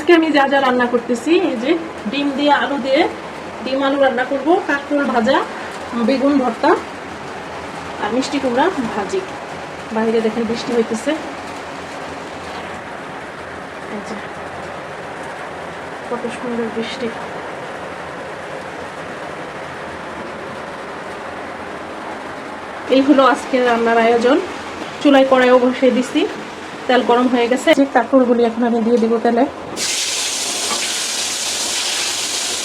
আজকে আমি যা যা রান্না করতেছি, এই যে ডিম দিয়ে আলু দিয়ে ডিম আলু রান্না করব, কাঁকরোল ভাজা, বেগুন ভর্তা আর মিষ্টি কুমড়া ভাজি। বাইরে দেখেন বৃষ্টি হইতেছে, এই যে কত সুন্দর বৃষ্টি। এই হলো আজকে রান্নার আয়োজন। চুলায় কড়াইও বসিয়ে দিছি, তেল গরম হয়ে গেছে। যে কাঁকরোলগুলি এখন আমি দিয়ে দিব তেলে।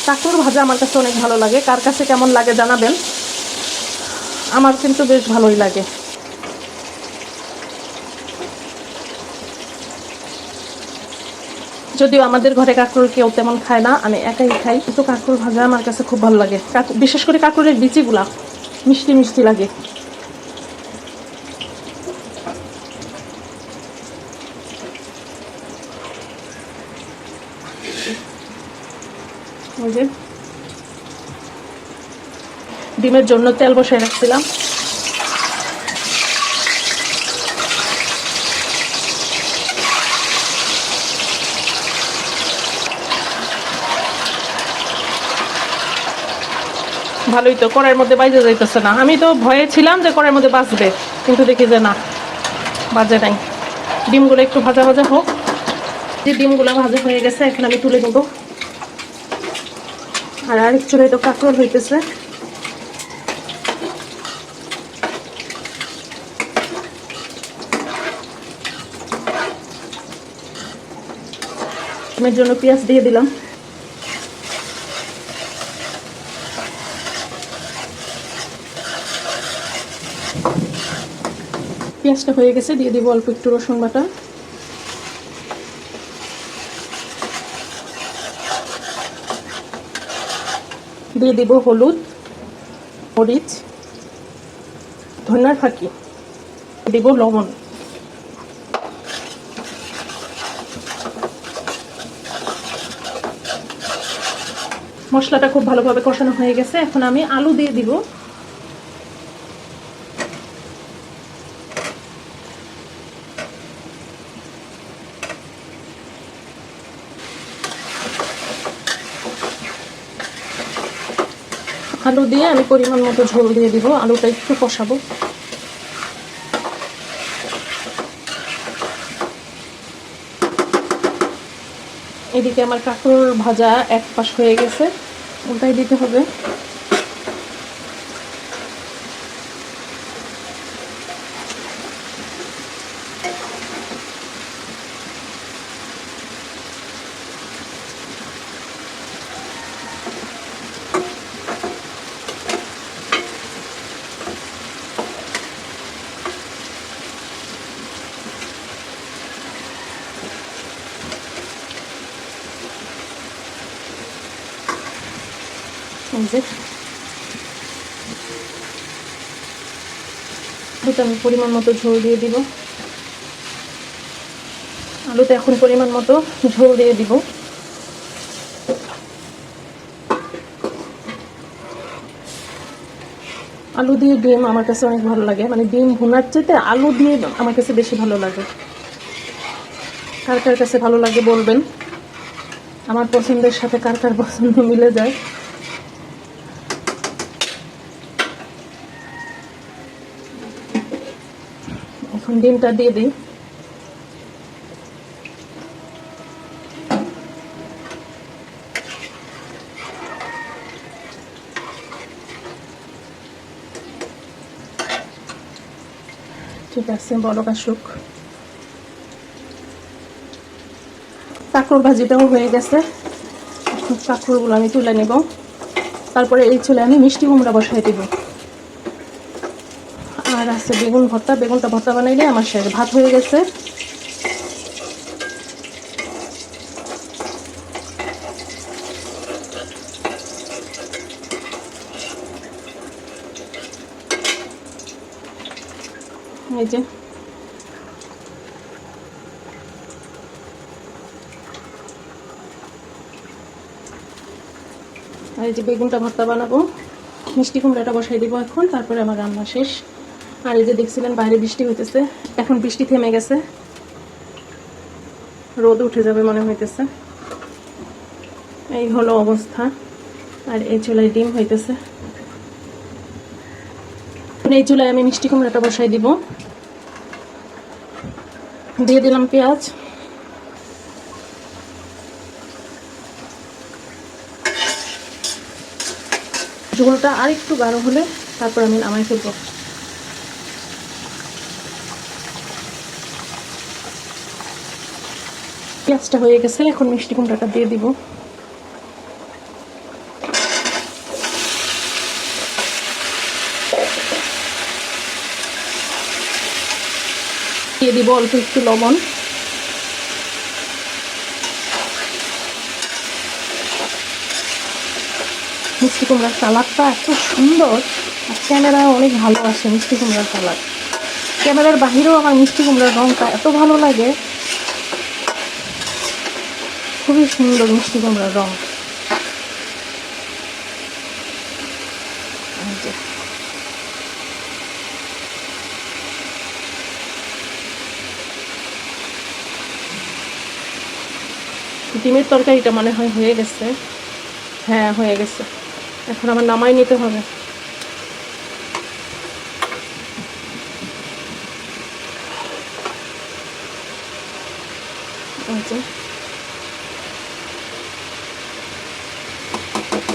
কাঁকরোল ভাজা আমার কাছে অনেক ভালো লাগে, কার কাছে কেমন লাগে জানাবেন। আমার কিন্তু বেশ ভালোই লাগে। যদিও আমাদের ঘরে কাঁকরোল কেউ তেমন খায় না, আমি একাই খাই, কিন্তু কাঁকরোল ভাজা আমার কাছে খুব ভালো লাগে। বিশেষ করে কাঁকরোলের বিচিগুলা মিষ্টি মিষ্টি লাগে। ওই যে ডিমের জন্য তেল বসায় রাখছিলাম। ভালোই তো, কড়াইয়ের মধ্যে বাইজে যাইতেছে না। আমি তো ভয়ে ছিলাম যে কড়াইয়ের মধ্যে বাজবে, কিন্তু দেখি যে না, বাজে নাই। ডিমগুলো একটু ভাজা ভাজা হোক। যে ডিমগুলো ভাজা হয়ে গেছে, এখন আমি তুলে দেবো। আর আরেক চুলায় তো কাঁকরোল হইতেছে। ডিমের জন্য পেঁয়াজ দিয়ে দিলাম। পেঁয়াজটা হয়ে গেছে, দিয়ে দিব অল্প একটু রসুন বাটা, দিয়ে দিব হলুদ, মরিচ, ধনিয়ার ফাঁকি, দিব লবণ। মশলাটা খুব ভালোভাবে কষানো হয়ে গেছে, এখন আমি আলু দিয়ে দিব। আলু দিয়ে আমি পরিমাণ মতো ঝোল দিয়ে দিব। আলুটা একটু কষাবো। এদিকে আমার কাঁকরোল ভাজা এক পাশ হয়ে গেছে, ওটাই দিতে হবে। আলুতে আমি পরিমাণ মতো ঝোল দিয়ে দিব। আলুতে এখন পরিমাণ মতো ঝোল দিয়ে দিব। আলু দিয়ে ডিম আমার কাছে অনেক ভালো লাগে, মানে ডিম ভুনার চাইতে আলু দিয়ে আমার কাছে বেশি ভালো লাগে। কার কার কাছে ভালো লাগে বলবেন। আমার পছন্দের সাথে কার কার পছন্দ মিলে যায়। এখন ডিমটা দিয়ে দিই। ঠিক আছে, বড় কাশুক। কাঁকরোল ভাজিটাও হয়ে গেছে, কাঁকরোলগুলো আমি তুলে নেব। তারপরে এই চুলে আমি মিষ্টি কুমড়া বসাই দিব। আর আছে বেগুন ভর্তা, বেগুনটা ভর্তা বানাইলে আমার শেষ, ভাত হয়ে গেছে। এই যে আর এই যে বেগুনটা ভর্তা বানাবো, মিষ্টি কুমড়াটা বসাই দিব এখন। তারপরে আমার রান্না শেষ। আর এই যে দেখছিলেন বাইরে বৃষ্টি হইতেছে, এখন বৃষ্টি থেমে গেছে, রোদ উঠে যাবে মনে হইতেছে। এই হলো অবস্থা। আর এই চুলায় ডিম হইতেছে। এই চুলায় আমি মিষ্টি কুমড়াটা বসাই দিব। দিয়ে দিলাম পেঁয়াজ। ঝোলটা আর একটু গাঢ় হলে তারপর আমি নামাই ফেলবো। পেঁয়াজটা হয়ে গেছে, এখন মিষ্টি কুমড়াটা দিয়ে দিব। দিয়ে দিব অল্প একটু লবণ। মিষ্টি কুমড়ার সালাদটা এত সুন্দর, আর ক্যামেরা অনেক ভালো আসে মিষ্টি কুমড়ার সালাদ। ক্যামেরার বাহিরেও আমার মিষ্টি কুমড়ার রঙটা এত ভালো লাগে, খুবই সুন্দর মিষ্টি কুমড়ার রং। ডিমের তরকারিটা মনে হয় হয়ে গেছে। হ্যাঁ, হয়ে গেছে। এখন আমার নামাই নিতে হবে।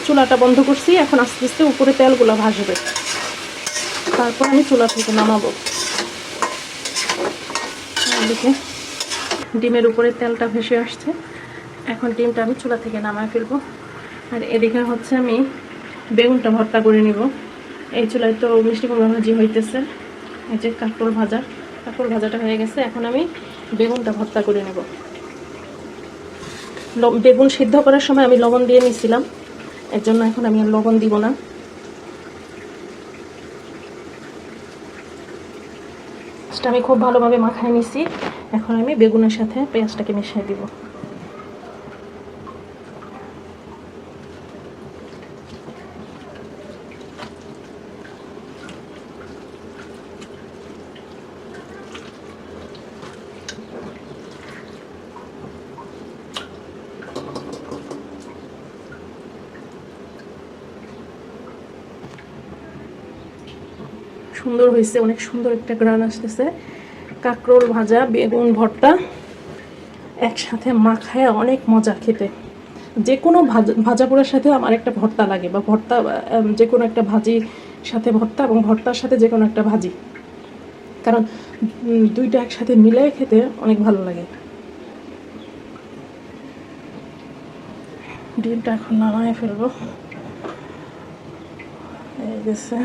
চুলাটা বন্ধ করছি, এখন আস্তে আস্তে উপরে তেলগুলো ভাসবে, তারপর আমি চুলা থেকে নামাবো। এদিকে ডিমের উপরে তেলটা ভেসে আসছে, এখন ডিমটা আমি চুলা থেকে নামায় ফেলবো। আর এদিকে হচ্ছে আমি বেগুনটা ভর্তা করে নিব। এই চুলায় তো মিষ্টি কুমড়া ভাজি হইতেছে। এই যে কাঁকরোল ভাজাটা হয়ে গেছে, এখন আমি বেগুনটা ভর্তা করে নেব। বেগুন সিদ্ধ করার সময় আমি লবণ দিয়ে নিয়েছিলাম, এর জন্য এখন আমি আর লবণ দিব না। আমি খুব ভালোভাবে মাখায় নিছি, এখন আমি বেগুনের সাথে পেঁয়াজটাকে মিশিয়ে দিব। সুন্দর হয়েছে, অনেক সুন্দর একটা গ্রান আসতেছে। কাঁকরোল ভাজা, বেগুন ভর্তা একসাথে মাখায় অনেক মজা খেতে। যে কোনো ভাজা পোড়ার সাথে আমার একটা ভর্তা লাগে, বা ভর্তা যে কোনো একটা ভাজির সাথে ভর্তা, এবং ভর্তার সাথে যে কোনো একটা ভাজি, কারণ দুইটা একসাথে মিলে খেতে অনেক ভালো লাগে। ডিমটা এখন নামায় ফেলবো। এই গেছে।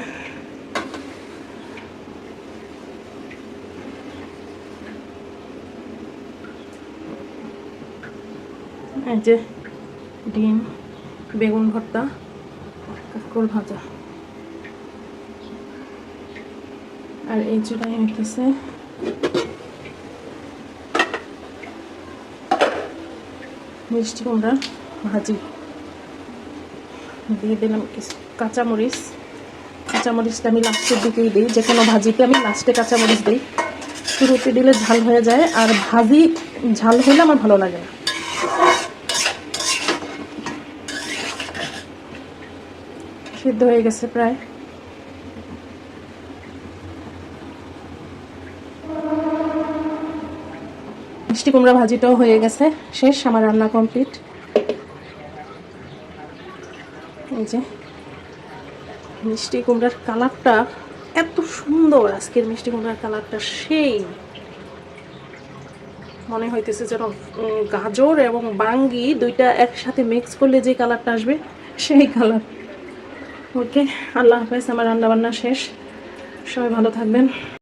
এই যে ডিম, বেগুন ভর্তা, কাঁকরোল ভাজা। আর এই চুলায় হইতেছে মিষ্টি কুমড়া ভাজি। দিয়ে দিলাম কিছু কাঁচামরিচটা আমি লাস্টের দিকেই দিই, যে কোনো ভাজিতে আমি লাস্টে কাঁচামরিচ দিই। শুরুতে দিলে ঝাল হয়ে যায়, আর ভাজি ঝাল হলে আমার ভালো লাগে না। সিদ্ধ হয়ে গেছে প্রায়। মিষ্টি কুমড়া ভাজিটাও হয়ে গেছে, শেষ, আমার রান্না কমপ্লিট। এই যে মিষ্টি কুমড়ার কালারটা এত সুন্দর, আজকের মিষ্টি কুমড়ার কালারটা সেই মনে হইতেছে যেন গাজর এবং বাঙ্গি দুইটা একসাথে মিক্স করলে যে কালারটা আসবে সেই কালার। ওকে, আল্লাহ হাফেজ, আমার রান্না বান্না শেষ, সবাই ভালো থাকবেন।